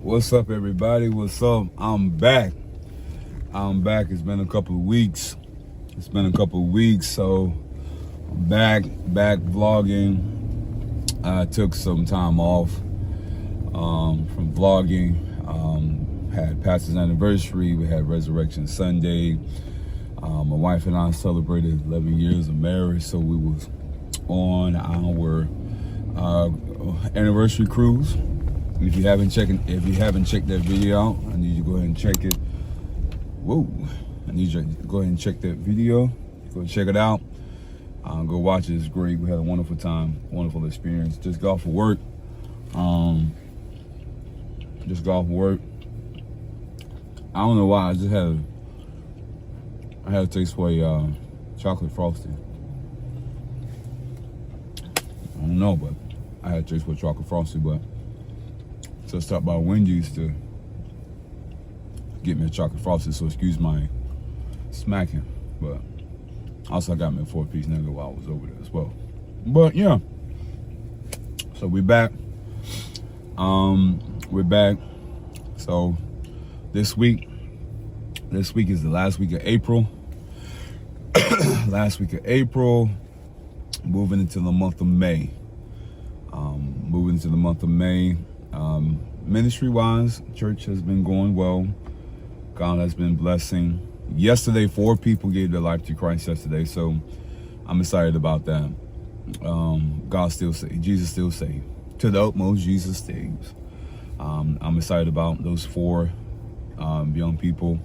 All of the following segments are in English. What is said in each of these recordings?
What's up, everybody? What's up? I'm back. It's been a couple of weeks. So I'm back vlogging. I took some time off from vlogging. Had Pastor's anniversary. We had Resurrection Sunday. My wife and I celebrated 11 years of marriage, so we was on our anniversary cruise. If you haven't checked that video out, I need you to go ahead and check it. I need you to go ahead and check that video. Go check it out. Go watch it. It's great. We had a wonderful time, wonderful experience. Just got off of work. I don't know why. I had a taste for a chocolate frosty. I don't know, but I had a taste for a chocolate frosty, but so I stopped by Wendy's to get me a chocolate frosty, so excuse my smacking. But also I got me a 4-piece nugget while I was over there as well. But yeah, so we're back. So this week is the last week of April. Moving into the month of May. Ministry-wise, church has been going well. God has been blessing. Yesterday, 4 people gave their life to Christ yesterday, so I'm excited about that. God still saves. Jesus still saves. To the utmost, Jesus saves. I'm excited about those 4 young people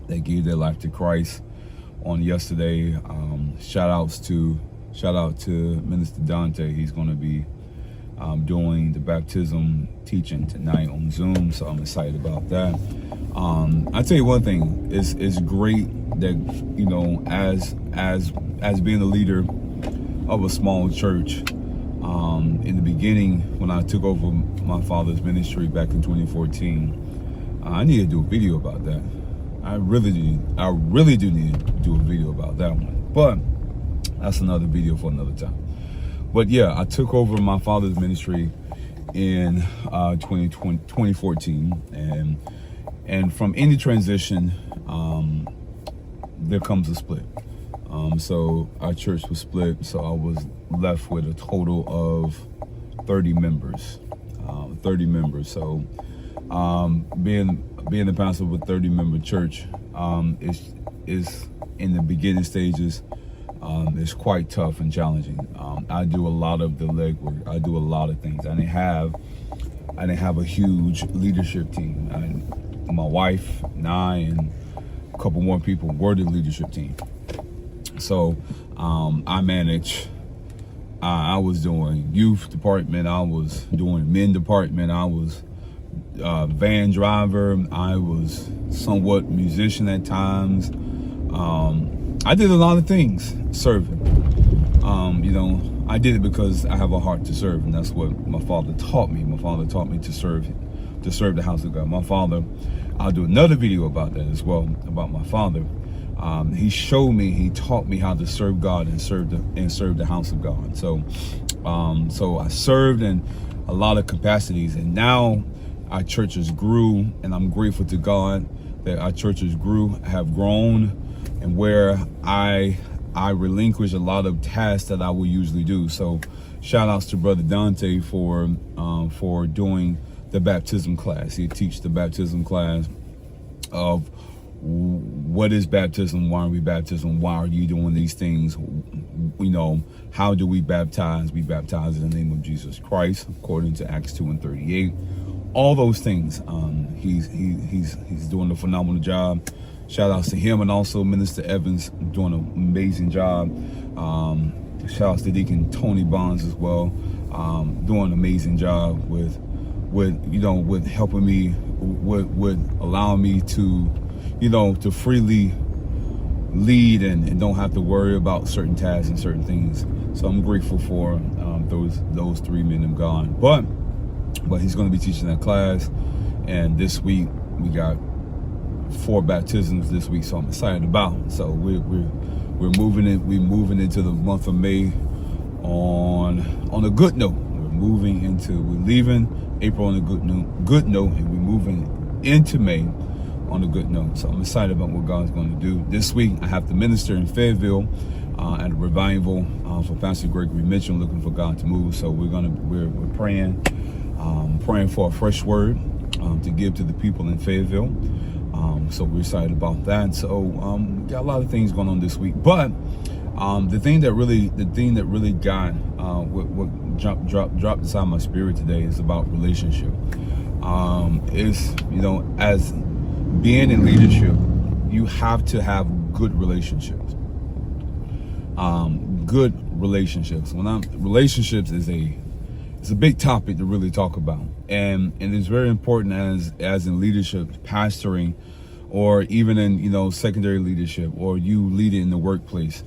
that gave their life to Christ on yesterday. Shout out to Minister Dante. He's going to be doing the baptism teaching tonight on Zoom, so I'm excited about that. I tell you one thing, it's great that, you know, as being a leader of a small church, in the beginning when I took over my father's ministry back in 2014, I need to do a video about that. I really do need to do a video about that one, but that's another video for another time. But yeah, I took over my father's ministry in 2014, and from any transition, there comes a split. So our church was split, so I was left with a total of 30 members. So being the pastor of a 30-member church is in the beginning stages. It's quite tough and challenging. I do a lot of the legwork. I do a lot of things. I didn't have a huge leadership team. My wife and I and a couple more people were the leadership team. So I manage. I was doing youth department. I was doing men department. I was van driver. I was somewhat musician at times. I did a lot of things serving. You know, I did it because I have a heart to serve, and that's what my father taught me. My father taught me to serve the house of God. My father, I'll do another video about that as well, about my father. He taught me how to serve God and serve the house of God. So I served in a lot of capacities, and now our churches grew, and I'm grateful to God that our churches have grown, and where I relinquish a lot of tasks that I would usually do. So shout outs to Brother Dante for doing the baptism class. He teaches the baptism class of what is baptism, why are we baptism, why are you doing these things, you know, how do we baptize? We baptize in the name of Jesus Christ, according to Acts 2:38. All those things. He's doing a phenomenal job. Shout outs to him, and also Minister Evans doing an amazing job. Shout outs to Deacon Tony Bonds as well, doing an amazing job with helping me, with allowing me to, you know, to freely lead and don't have to worry about certain tasks and certain things. So I'm grateful for those 3 men of God. But he's going to be teaching that class, and this week we got 4 baptisms this week, so I'm excited about it. So we're moving into the month of May on a good note. We're we're leaving April on a good note, and we're moving into May on a good note. So I'm excited about what God's going to do. This week I have to minister in Fayetteville at a revival for Pastor Gregory Mitchell, looking for God to move. So we're praying for a fresh word to give to the people in Fayetteville. So we're excited about that. So we got a lot of things going on this week, but the thing that really got what dropped inside my spirit today is about relationship. Is, you know, as being in leadership, you have to have good relationships. Good relationships. Relationships is a big topic to really talk about, and it's very important as in leadership, pastoring, or even in, you know, secondary leadership, or you leading in the workplace.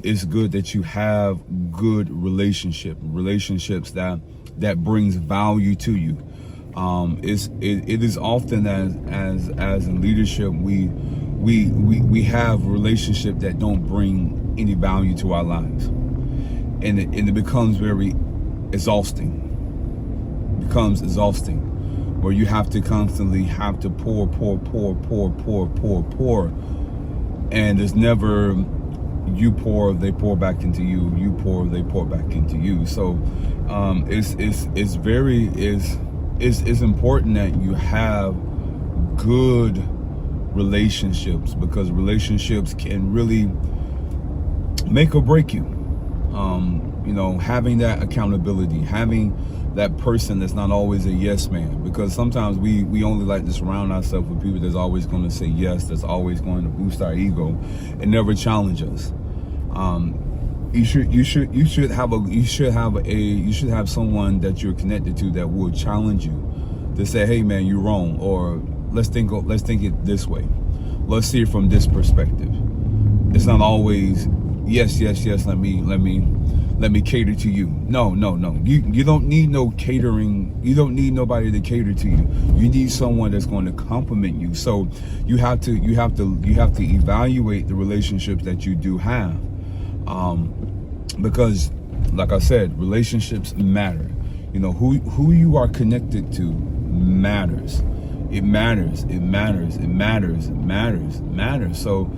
It's good that you have good relationships that brings value to you. It is often as in leadership we have relationship that don't bring any value to our lives, and it becomes very exhausting. Where you have to constantly pour, and there's never you pour, they pour back into you. You pour, they pour back into you. So it's important that you have good relationships, because relationships can really make or break you. You know, having that accountability, having that person that's not always a yes man, because sometimes we only like to surround ourselves with people that's always going to say yes, that's always going to boost our ego and never challenge us. You should have someone that you're connected to that will challenge you, to say, hey man, you're wrong, or let's think it this way, let's see it from this perspective. It's not always yes, let me cater to you. No. You don't need no catering. You don't need nobody to cater to you. You need someone that's going to compliment you. So you have to evaluate the relationships that you do have, because, like I said, relationships matter. You know, who you are connected to matters. It matters. So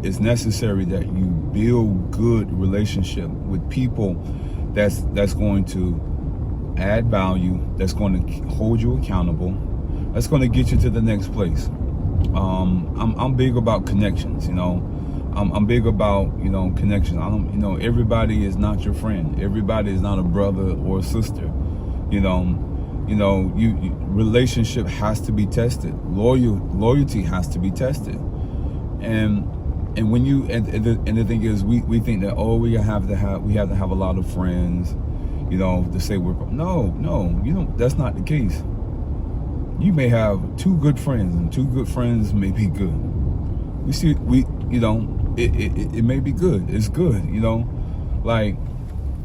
it's necessary that you build good relationship with people that's going to add value, that's going to hold you accountable, that's going to get you to the next place. I'm big about connections. You know, I'm big about, you know, connections. Everybody is not your friend. Everybody is not a brother or a sister. Relationship has to be tested. Loyalty has to be tested. And when the thing is, we think that, oh, we have to have a lot of friends, you know, to say we're no, that's not the case. You may have two good friends, and two good friends may be good. It may be good. It's good, you know, like.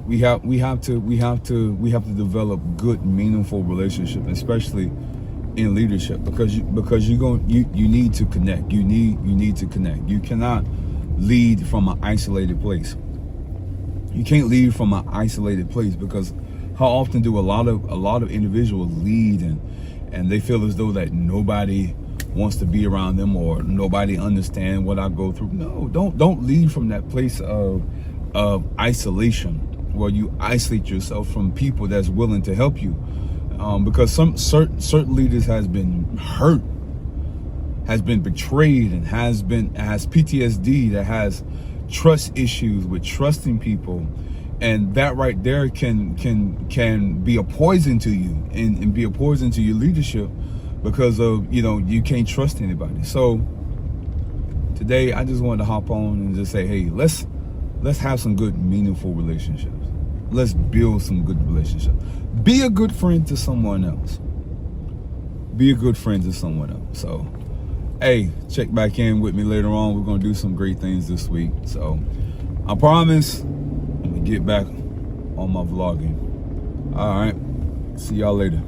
We have to develop good, meaningful relationship, especially in leadership, because you need to connect. You need to connect. You cannot lead from an isolated place. You can't lead from an isolated place, because how often do a lot of individuals lead and they feel as though that nobody wants to be around them, or nobody understand what I go through. No, don't lead from that place of isolation, where you isolate yourself from people that's willing to help you, because some certain leaders has been hurt, has been betrayed, and has PTSD, that has trust issues with trusting people, and that right there can be a poison to you and be a poison to your leadership, because of, you know, you can't trust anybody. So today I just wanted to hop on and just say, hey, let's have some good, meaningful relationships. Let's build some good relationships. Be a good friend to someone else. So, hey, check back in with me later on. We're going to do some great things this week. So, I promise I'm going to get back on my vlogging. All right. See y'all later.